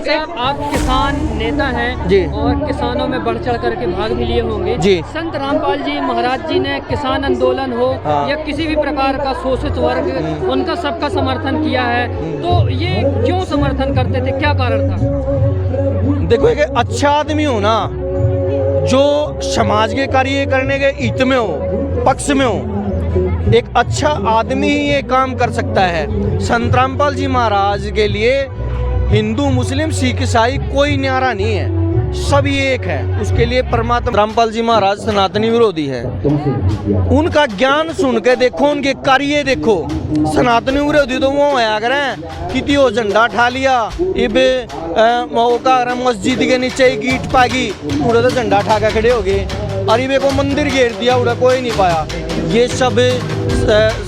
साहब, आप किसान नेता हैं जी और किसानों में बढ़ चढ़ करके भाग भी लिए होंगे जी। संत रामपाल जी महाराज जी ने किसान आंदोलन हो हाँ। या किसी भी प्रकार का शोषित वर्ग, उनका सबका समर्थन किया है, तो ये क्यों समर्थन करते थे, क्या कारण था? देखो, एक अच्छा आदमी हो ना, जो समाज के कार्य करने के हित में हो, पक्ष में हो, एक अच्छा आदमी ही ये काम कर सकता है। संत रामपाल जी महाराज के लिए हिंदू मुस्लिम सिख ईसाई कोई न्यारा नहीं है, सब ये एक है। उसके लिए परमात्मा रामपाल जी महाराज सनातनी विरोधी है। उनका ज्ञान सुन के देखो, उनके कार्य देखो। सनातनी विरोधी तो वो है, अगर किती हो झंडा ठा लिया, इबे मौका मस्जिद के नीचे एक ईंट पागी, उड़े तो झंडा ठा के खड़े हो गए, और इबे को मंदिर घेर दिया, उड़ा कोई नहीं पाया। ये सब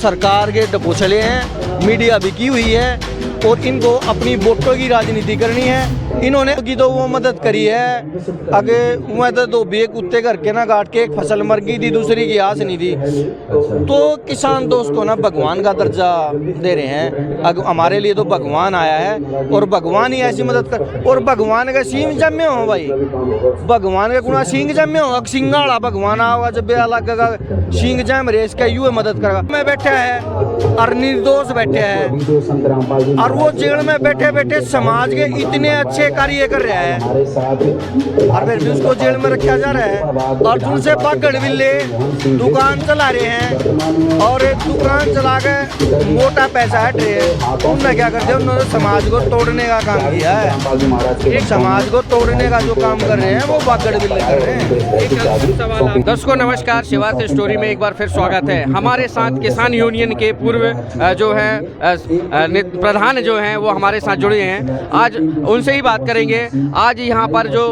सरकार के डपोचले हैं, मीडिया भी की हुई है, और इनको अपनी वोटों की राजनीति करनी है। इन्होंने की तो वो मदद करी है, आगे मैं तो दो बे कुत्ते घर के ना काट के एक फसल मर गई थी, दूसरी की आस नहीं थी। तो किसान दोस्त को ना भगवान का दर्जा दे रहे हैं। हमारे लिए तो भगवान आया है, और भगवान ही ऐसी मदद कर। और भगवान का सींग जमे हो भाई, भगवान का गुना सींग जमे हो, सिंगाड़ा भगवान आवा जब अलग सींग जम रेस का यू मदद करेगा। मैं बैठा है और निर्दोष बैठे हैं, और वो जेल में बैठे बैठे समाज के इतने अच्छे कार्य कर रहा है, और फिर भी उसको जेल में रखा जा रहा है। और उनसे पकड़ बिल्ले दुकान चला रहे हैं, और एक दुकान चला के मोटा पैसा हट रहे हैं। उन्होंने क्या करते हैं, उन्होंने समाज को तोड़ने का काम किया है। एक समाज को तोड़ने का जो काम कर रहे हैं, वो पकड़ बिल्ले कर रहे हैं। दर्शकों नमस्कार, शिवार्थ स्टोरी में एक बार फिर स्वागत है। हमारे साथ किसान यूनियन के पूर्व जो है प्रधान जो हैं वो हमारे साथ जुड़े हैं। आज उनसे ही बात करेंगे। आज यहाँ पर जो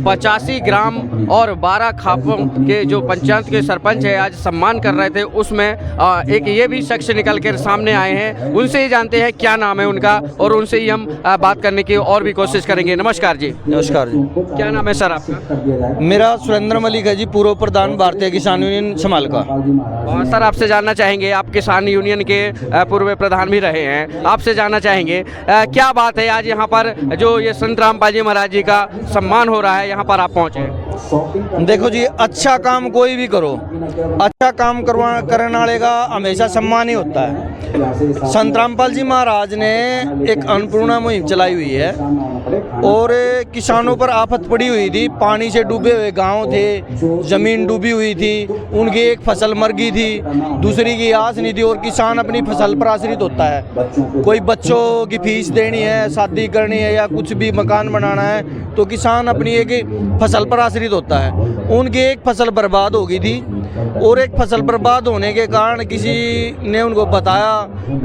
85 ग्राम और 12 खापों के जो पंचायत के सरपंच है आज सम्मान कर रहे थे, उसमें एक ये भी शख्स निकल कर सामने आए हैं। उनसे ही जानते हैं क्या नाम है उनका, और उनसे ही हम बात करने की और भी कोशिश करेंगे। नमस्कार जी। नमस्कार जी। क्या नाम है सर आपका? मेरा सुरेंद्र मलिक है जी, पूर्व प्रधान भारतीय किसान यूनियन समाल का। और सर आपसे जानना चाहेंगे, आप किसान यूनियन के पूर्व प्रधान भी रहे हैं, आपसे जानना चाहेंगे क्या बात है आज यहाँ पर जो ये संत रामपाल जी महाराज जी का सम्मान हो रहा है, यहाँ पर आप पहुँचे? देखो जी, अच्छा काम कोई भी करो, अच्छा काम करने वाले का हमेशा सम्मान ही होता है। संत रामपाल जी महाराज ने एक अन्नपूर्णा मुहिम चलाई हुई है, और किसानों पर आफत पड़ी हुई थी। पानी से डूबे हुए गांव थे, जमीन डूबी हुई थी, उनकी एक फसल मर गई थी, दूसरी की आस नहीं थी। और किसान अपनी फसल पर आश्रित होता है। कोई बच्चों की फीस देनी है, शादी करनी है, या कुछ भी मकान बनाना है, तो किसान अपनी एक फसल पर आश्रित होता है। उनकी एक फसल बर्बाद हो गई थी, और एक फसल बर्बाद होने के कारण किसी ने उनको बताया,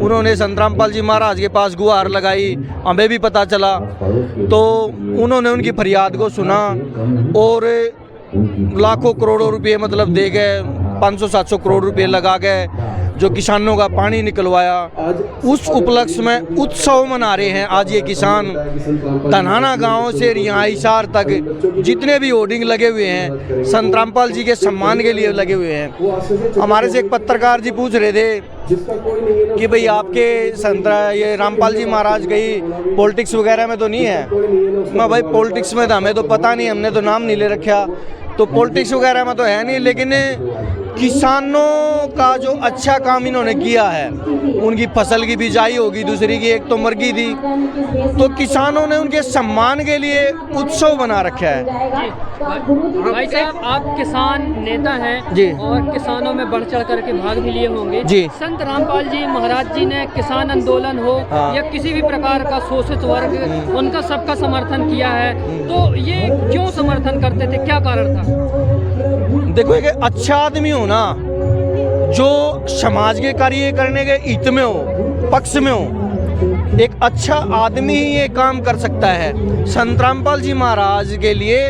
उन्होंने संत रामपाल जी महाराज के पास गुहार लगाई, हमें भी पता चला, तो उन्होंने उनकी फरियाद को सुना, और लाखों करोड़ों रुपए मतलब दे गए, 500-700 करोड़ रुपए लगा गए, जो किसानों का पानी निकलवाया। उस उपलक्ष्य में उत्सव मना रहे हैं आज ये किसान। धनाना गांव से यहाँ हिसार तक जितने भी होर्डिंग लगे हुए हैं, संत रामपाल जी के सम्मान के लिए लगे हुए हैं। हमारे से एक पत्रकार जी पूछ रहे थे कि भाई आपके संत ये रामपाल जी महाराज कहीं पॉलिटिक्स वगैरह में तो नहीं है? मैं भाई पॉलिटिक्स में तो हमें तो पता नहीं, हमने तो नाम नहीं ले रखा, तो पॉलिटिक्स वगैरह में तो है नहीं। लेकिन किसानों का जो अच्छा काम इन्होंने किया है, उनकी फसल की बिजाई होगी, दूसरी की एक तो मर गई थी, तो किसानों ने उनके सम्मान के लिए उत्सव बना रखा है। भाई साहब, आप किसान नेता हैं जी, और किसानों में बढ़ चढ़ करके भाग भी लिए होंगे जी। संत रामपाल जी महाराज जी ने किसान आंदोलन हो या किसी भी प्रकार का शोषित वर्ग, उनका सबका समर्थन किया है, तो ये क्यों समर्थन करते थे, क्या कारण था? देखो, एक अच्छा आदमी हो ना, जो समाज के कार्य करने के हित में हो, पक्ष में हो, एक अच्छा आदमी ही ये काम कर सकता है। संत रामपाल जी महाराज के लिए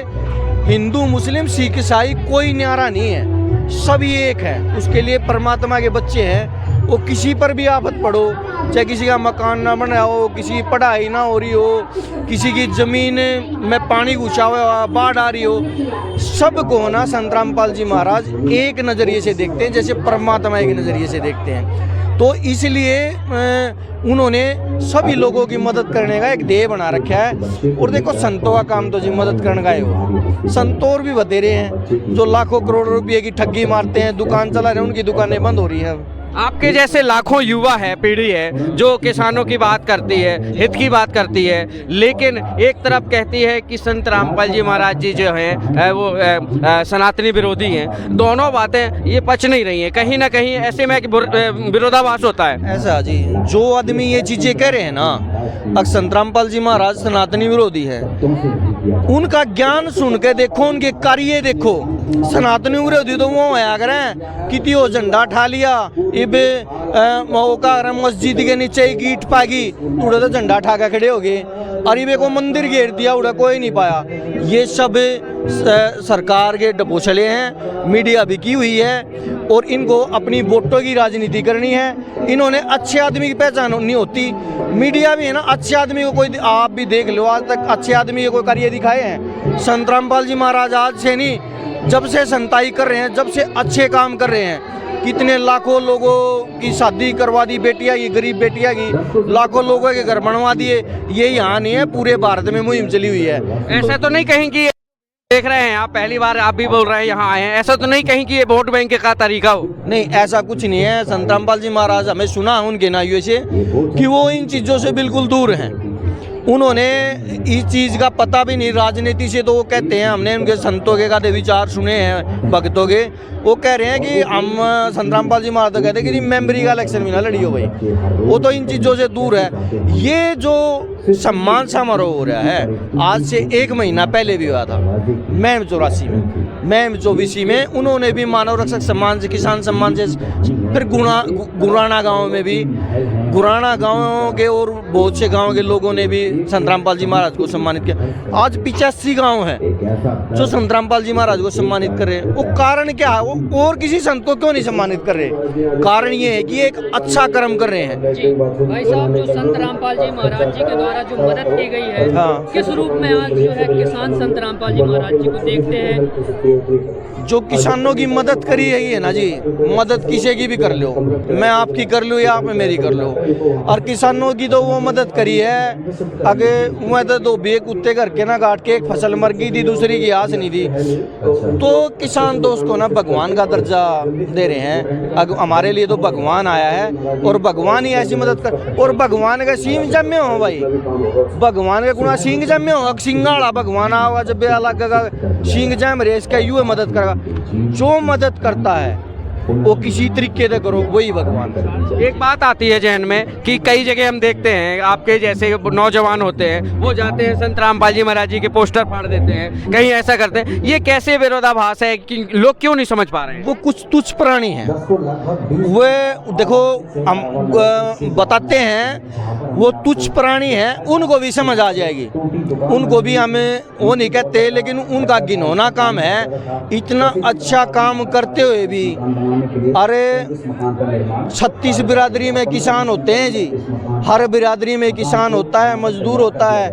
हिंदू मुस्लिम सिख ईसाई कोई न्यारा नहीं है, सब ये एक है। उसके लिए परमात्मा के बच्चे हैं। वो किसी पर भी आफत पड़ो, चाहे किसी का मकान ना बना हो, किसी की पढ़ाई ना हो रही हो, किसी की ज़मीन में पानी घुसा हुआ, बाढ़ आ रही हो, सबको ना संत रामपाल जी महाराज एक नज़रिए से देखते हैं, जैसे परमात्मा एक नज़रिए से देखते हैं। तो इसलिए उन्होंने सभी लोगों की मदद करने का एक ध्येय बना रखा है। और देखो संतों का काम तो जी मदद करने का ही हो, संत और भी बतेरे हैं जो लाखों करोड़ रुपए की ठगी मारते हैं, दुकान चला रहे हैं, उनकी दुकानें बंद हो रही है। आपके जैसे लाखों युवा है, पीढ़ी है जो किसानों की बात करती है, हित की बात करती है, लेकिन एक तरफ कहती है कि संत रामपाल जी महाराज जी जो हैं वो सनातनी विरोधी हैं। दोनों बातें ये पच नहीं रही हैं, कहीं ना कहीं ऐसे में विरोधाभास होता है। ऐसा जी, जो आदमी ये चीजें कह रहे हैं ना, अब संत रामपाल जी महाराज सनातनी विरोधी है, उनका ज्ञान सुन के देखो, उनके कार्य देखो। सनातनी विरोधी तो वो आया करें किती हो झंडा ठा लिया, इबे मौका मस्जिद के नीचे एक ईंट पागी उड़ा तो झंडा ठा के खड़े हो गए, और इबे को मंदिर घेर दिया, उड़ा कोई नहीं पाया। ये सब सरकार के डपोसले हैं, मीडिया भी की हुई है, और इनको अपनी वोटों की राजनीति करनी है। इन्होंने अच्छे आदमी की पहचान नहीं होती, मीडिया भी है ना, अच्छे आदमी को कोई, आप भी देख लो, आज तक अच्छे आदमी के कोई कार्य दिखाए हैं? संत रामपाल जी महाराज आज से नहीं, जब से संताई कर रहे हैं, जब से अच्छे काम कर रहे हैं, कितने लाखों लोगों की शादी करवा दी, बेटियां की, गरीब बेटियां की, लाखों लोगों के घर बनवा दिए। ये यहाँ नहीं है, पूरे भारत में मुहिम चली हुई है। ऐसा तो नहीं कहीं कि देख रहे हैं आप, पहली बार आप भी बोल रहे हैं यहाँ आए हैं, ऐसा तो नहीं कहीं कि ये वोट बैंक का तरीका हो? नहीं, ऐसा कुछ नहीं है। संत रामपाल जी महाराज, हमें सुना उनके नाइयों से कि वो इन चीज़ों से बिल्कुल दूर हैं। उन्होंने इस चीज़ का पता भी नहीं, राजनीति से तो वो कहते हैं, हमने उनके संतों के गादे विचार सुने हैं, भक्तों के, वो कह रहे हैं कि हम संत रामपाल जी महाराज तो कहते हैं कि मेंबरी का इलेक्शन में ना लड़ियो भाई, वो तो इन चीज़ों से दूर है। ये जो सम्मान समारोह हो रहा है, आज से 1 महीना पहले भी हुआ था मैम 84 में, मैम 24 में, उन्होंने भी मानव रक्षक सम्मान से, किसान सम्मान से, फिर गुराना गाँव में भी, गुराना गाँव के और बहुत से गाँव के लोगों ने भी संत रामपाल जी महाराज को सम्मानित किया। आज 85 गांव है जो संत रामपाल जी महाराज को सम्मानित कर रहे हैं। वो कारण क्या है? वो और किसी संत को क्यों नहीं सम्मानित कर रहे? कारण ये है कि एक अच्छा कर्म कर रहे हैं। जी भाई साहब, जो संत रामपाल जी महाराज जी के द्वारा जो मदद की गई है, हाँ। किस रूप में आज जो है किसान संत रामपाल जी महाराज जी को देखते हैं? जो किसानों की मदद करी है ना जी, मदद किसी की भी कर लो, मैं आपकी कर लूँ या आप मेरी कर लो, और किसानों की तो वो मदद करी है। आगे मैं तो 2 बे कुत्ते घर के ना काट के एक फसल मर गई थी, दूसरी की आस नहीं थी, तो किसान तो उसको ना भगवान का दर्जा दे रहे हैं। अब हमारे लिए तो भगवान आया है, और भगवान ही ऐसी मदद कर, और भगवान का सींग जमे हो भाई, भगवान का गुणा सींग जमे हो, सिंगाड़ा भगवान आवा जब अलग सींग जम रहे, इसका यूँ मदद करेगा। जो मदद करता है वो किसी तरीके से करो, वही भगवान है। एक बात आती है जहन में कि कई जगह हम देखते हैं आपके जैसे नौजवान होते हैं, वो जाते हैं संत रामपाल जी महाराज जी के पोस्टर फाड़ देते हैं, कहीं ऐसा करते हैं। ये कैसे विरोधाभास है कि लोग क्यों नहीं समझ पा रहे हैं? वो कुछ तुच्छ प्राणी हैं, वे देखो हम बताते हैं, वो तुच्छ प्राणी हैं, उनको भी समझ आ जाएगी, उनको भी हमें वो नहीं कहते, लेकिन उनका घिनौना काम है। इतना अच्छा काम करते हुए भी, अरे 36 बिरादरी में किसान होते हैं जी, हर बिरादरी में किसान होता है, मजदूर होता है,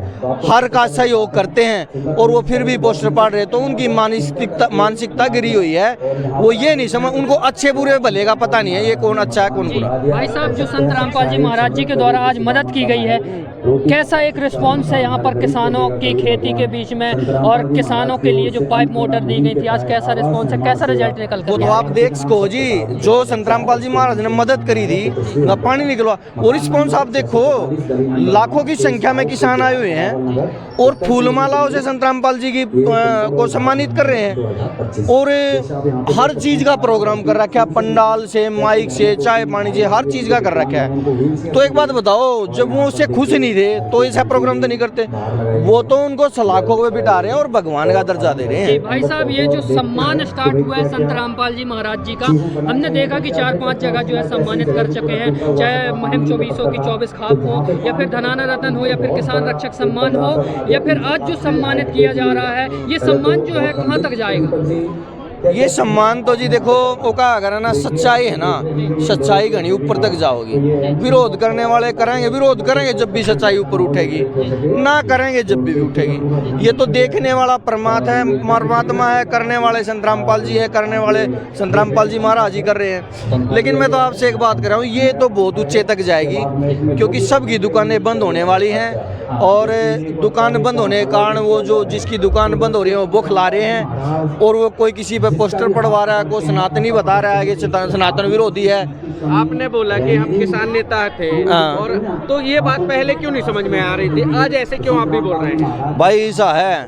हर का सहयोग करते हैं, और वो फिर भी पोस्टर पाड़ रहे, तो उनकी मानसिकता गिरी हुई है। वो ये नहीं समझ, उनको अच्छे बुरे भले का पता नहीं है, ये कौन अच्छा है कौन बुरा। भाई साहब, जो संत रामपाल जी महाराज जी के द्वारा आज मदद की गई है, कैसा एक रिस्पॉन्स है यहाँ पर किसानों की खेती के बीच में, और किसानों के लिए जो पाइप मोटर दी गई थी, आज कैसा रिस्पॉन्स है, कैसा रिजल्ट निकल कर? वो तो आप देख सको जी, जो संत रामपाल जी महाराज ने मदद करी थी, पानी निकलवा, और रिस्पॉन्स आप देखो, लाखों की संख्या में किसान आए हुए हैं, और फूलमालाओं से संत रामपाल जी की को सम्मानित कर रहे हैं, और हर चीज का प्रोग्राम कर रखा है, पंडाल से, माइक से, चाय पानी से, हर चीज का कर रखा है। तो एक बात बताओ, जब वो उससे खुश नहीं थे तो ऐसा प्रोग्राम तो नहीं करते, वो तो उनको सलाखों पे बिठा रहे हैं और भगवान का दर्जा दे रहे हैं। भाई साहब, ये जो सम्मान स्टार्ट हुआ है संत रामपाल जी महाराज जी का, हमने देखा कि 4-5 जगह जो है सम्मानित कर चुके हैं, चाहे मुहिम 24 की 24 खाप हो, या फिर धनाना रत्न हो, या फिर किसान रक्षक सम्मान हो, या फिर आज जो सम्मानित किया जा रहा है, ये सम्मान जो है कहाँ तक जाएगा? ये सम्मान तो जी देखो वो का अगर है ना सच्चाई है ना, सच्चाई घनी ऊपर तक जाओगी। विरोध करने वाले करेंगे, विरोध करेंगे जब भी सच्चाई ऊपर उठेगी, ना करेंगे जब भी उठेगी। ये तो देखने वाला परमात्मा है, करने वाले संत रामपाल जी है, करने वाले संत रामपाल जी महाराज जी कर रहे हैं। लेकिन मैं तो आपसे एक बात कर रहा हूँ, ये तो बहुत ऊंचे तक जाएगी, क्योंकि सबकी दुकानें बंद होने वाली हैं। और दुकान बंद होने के कारण वो जो जिसकी दुकान बंद हो रही है वो बुखला रहे हैं, और वो कोई किसी पे पोस्टर पड़वा रहा है, कोई सनातनी बता रहा है कि सनातन विरोधी है। आपने बोला कि हम किसान नेता थे, और तो ये बात पहले क्यों नहीं समझ में आ रही थी, आज ऐसे क्यों आप भी बोल रहे हैं? भाई ऐसा है,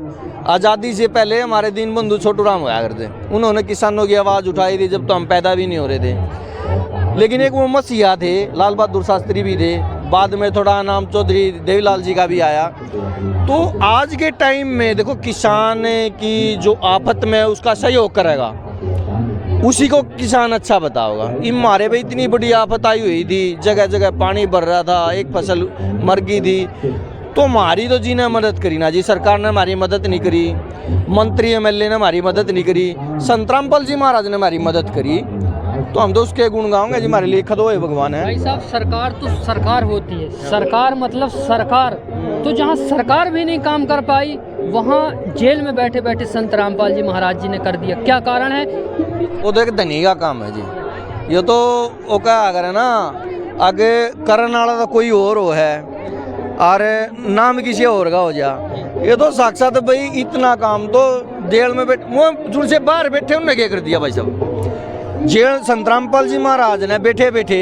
आज़ादी से पहले हमारे दीन बंधु छोटू राम होया करते, उन्होंने किसानों की आवाज़ उठाई थी जब तो हम पैदा भी नहीं हो रहे थे। लेकिन एक वो मसीहा थे, लाल बहादुर शास्त्री भी थे, बाद में थोड़ा नाम चौधरी देवीलाल जी का भी आया। तो आज के टाइम में देखो, किसान की जो आफत में उसका सहयोग करेगा उसी को किसान अच्छा बताओगा। हमारे पे इतनी बड़ी आफत आई हुई थी, जगह जगह पानी भर रहा था, एक फसल मर गई थी, तो हमारी तो जी ने मदद करी ना जी, सरकार ने हमारी मदद नहीं करी, मंत्री MLA ने हमारी मदद नहीं करी, संत रामपाल जी महाराज ने हमारी मदद करी, तो हम तो उसके गुण गाओगे जी, हमारे लिए खदो है भगवान है। भाई साहब, सरकार तो सरकार होती है, सरकार मतलब सरकार, तो जहाँ सरकार भी नहीं काम कर पाई वहाँ जेल में बैठे बैठे संत रामपाल जी महाराज जी ने कर दिया। क्या कारण है? वो तो एक धनी का काम है जी, ये तो वो क्या अगर है ना, आगे करने वाला तो कोई और हो है और नाम किसी और का हो जा। ये तो साक्षात भाई इतना काम तो जेल में बैठे, वो जिनसे बाहर बैठे उन्होंने क्या कर दिया भाई साहब। जेल संत रामपाल जी महाराज ने बैठे बैठे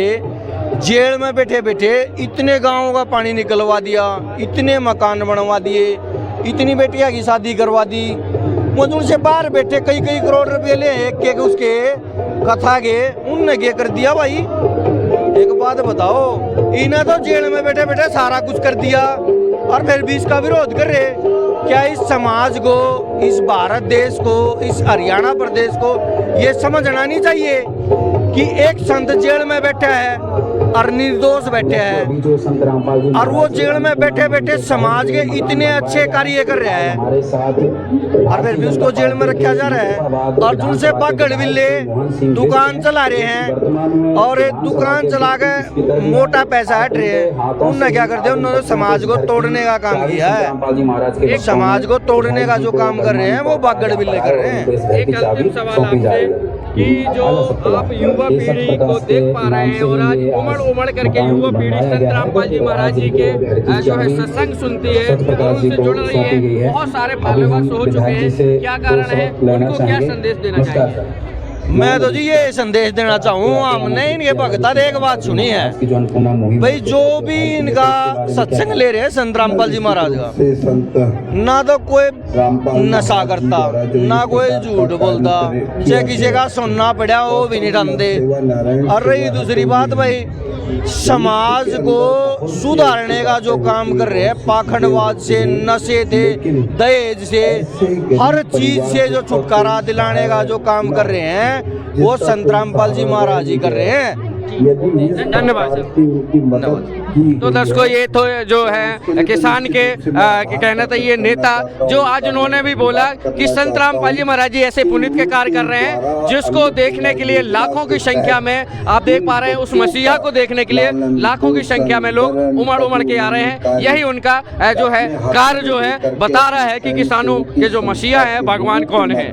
जेल में बैठे बैठे इतने गांवों का पानी निकलवा दिया, इतने मकान बनवा दिए, इतनी बेटियां की शादी करवा दी। वो उनसे बाहर बैठे कई कई करोड़ रुपए ले एक उसके कथा के, उनने क्या कर दिया भाई। एक बात बताओ, इन्हें तो जेल में बैठे बैठे सारा कुछ कर दिया और फिर भी इसका विरोध कर रहे। क्या इस समाज को, इस भारत देश को, इस हरियाणा प्रदेश को ये समझना नहीं चाहिए कि एक संत जेल में बैठा है और निर्दोष बैठे हैं, और वो जेल में बैठे बैठे समाज के इतने अच्छे कार्य कर रहे हैं और फिर भी उसको जेल में रखा जा रहा है। और जिनसे पकड़ बिल्ले दुकान चला रहे हैं और दुकान चला के मोटा पैसा हट रहे हैं, उनने क्या करते हैं, उन्होंने समाज को तोड़ने का काम किया है। समाज को तोड़ने का जो काम कर रहे हैं वो बागड़ बिल्ले कर रहे हैं। एक अंतिम सवाल आपसे कि जो आप युवा पीढ़ी को देख पा रहे हैं और आज उमड़ करके युवा पीढ़ी संत रामपाल जी महाराज जी के जो है सत्संग सुनती है और उनसे जुड़ रही है, बहुत सारे फॉलोवर्स हो चुके हैं, क्या कारण है, उनको क्या संदेश देना चाहिए? मैं तो जी ये संदेश देना चाहूँ, हमने इनके भक्ता एक बात सुनी है भाई, जो भी इनका सत्संग ले रहे हैं संत रामपाल जी महाराज का, ना तो कोई नशा करता, ना कोई झूठ बोलता, चाहे किसी का सुनना पड़ा वो भी नहीं ठानते। और रही दूसरी बात भाई, समाज को सुधारने का जो काम कर रहे हैं, पाखंडवाद से, नशे से, दहेज से, हर चीज से जो छुटकारा दिलाने का जो काम कर रहे हैं वो संत रामपाल जी महाराज जी कर रहे हैं। धन्यवाद। तो दर्शकों, ये तो जो है किसान के कहना था, ये नेता जो आज उन्होंने भी बोला कि संत रामपाल जी महाराज जी ऐसे पुनीत के कार्य कर रहे हैं जिसको देखने के लिए लाखों की संख्या में आप देख पा रहे हैं, उस मसीहा को देखने के लिए लाखों की संख्या में लोग उमड़ के आ रहे हैं। यही उनका जो है कार्य जो है बता रहा है कि किसानों के जो मसीहा है भगवान कौन है।